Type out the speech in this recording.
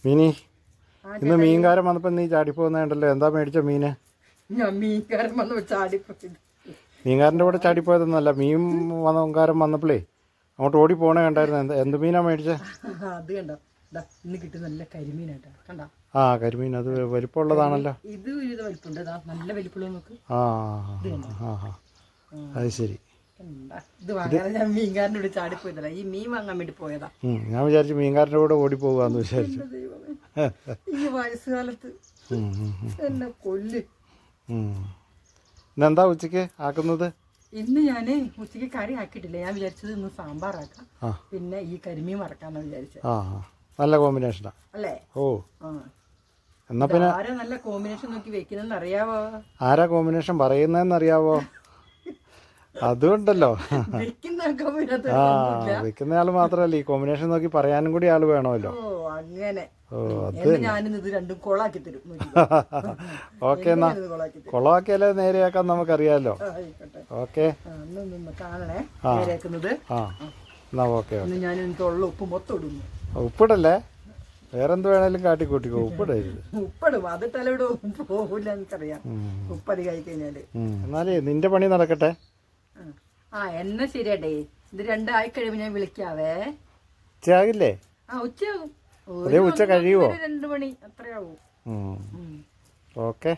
മീനി ഇന്ന് മീൻകാരൻ വന്നപ്പോൾ നീ ചാടിപ്പോകുന്നുണ്ടല്ലോ. എന്താ മേടിച്ച മീന്? ഞാൻ മീൻകാരൻ വന്ന് ചാടിപ്പോയത്. മീൻകാരൻ്റെ കൂടെ ചാടിപ്പോയതൊന്നുമല്ല, മീൻകാരൻ വന്നപ്പോഴേ അങ്ങോട്ട് ഓടി പോണേ കണ്ടായിരുന്നു. എന്ത് മീനാ മേടിച്ചത്? അത് കണ്ടോ, ഇന്ന് കിട്ടുന്ന നല്ല കരിമീനായിട്ടാ. കണ്ടോ? ആ, കരിമീൻ. അത് വലിപ്പമുള്ളതാണല്ലോ. ഇത് ഒരു വലിപ്പമുണ്ട്, നല്ല വലിപ്പമുള്ള നോക്ക്. ആ അത് ശരി. ഇത് വാങ്ങാൻ ഞാൻ മീൻകാരൻ്റെ കൂടെ ചാടിപ്പോയതല്ല, ഈ മീൻ വാങ്ങാൻ വേണ്ടി പോയതാ. ഞാൻ വിചാരിച്ചു മീൻകാരൻ്റെ കൂടെ ഓടി പോകാന്ന് വിചാരിച്ചു. ഈ വയസ്സുകാലത്ത് എന്നെ കൊല്ല്. ഇന്നെന്താ ഉച്ചക്ക് ആക്കുന്നത്? ഇന്ന് ഞാൻ ഉച്ചക്ക് കറി ആക്കിയിട്ടില്ല. ഞാൻ വിചാരിച്ചത് ഇന്ന് സാമ്പാറാക്കാം, പിന്നെ ഈ കരിമീൻ വറക്കാന്ന് വിചാരിച്ചത്. നല്ല കോമ്പിനേഷനാ അല്ലേ? ഓ, എന്നാ പിന്നെ ആരാ നല്ല കോമ്പിനേഷൻ നോക്കി വെക്കുന്നെന്ന് അറിയാവോ? ആരാ കോമ്പിനേഷൻ പറയുന്നതെന്ന് അറിയാവോ? അതുകൊണ്ടല്ലോ. വെക്കുന്ന ആള് മാത്രല്ല, ഈ കോമ്പിനേഷൻ നോക്കി പറയാനും കൂടി ആള് വേണമല്ലോ. അങ്ങനെ. ഓ, അത് ഞാനിത് രണ്ടും കൊളാക്കി തരും. ഓക്കെ, എന്നാ കൊളമാക്കിയാലേ നേരെയാക്കാൻ നമുക്കറിയാലോ. ഓക്കെ, കാണണേ നേരെയാക്കുന്നത്. എന്നാ ഓക്കെ. ഞാൻ എനിക്കുള്ള ഉപ്പ് മൊത്തം ഇടുന്നു. ഉപ്പിടല്ലേ, വേറെന്ത് വേണേലും കാട്ടിക്കൂട്ടിക്കോ. ഉപ്പിടരുത്. ഉപ്പിടും, അത് തലവിടെ പോകില്ല, എനിക്കറിയാം. ഉപ്പ് അധികമായി കഴിഞ്ഞാല്. എന്നാലേ നിന്റെ പണി നടക്കട്ടെ. എന്നാ ശരിയാട്ടെ. ഇത് രണ്ടായി കഴിയുമ്പോ ഞാൻ വിളിക്കാവേ. ഉച്ചയാകില്ലേ? ഉച്ചയാകും. ഉച്ച കഴിയുവോ? 2 മണി അത്രയാവും. ഓക്കെ.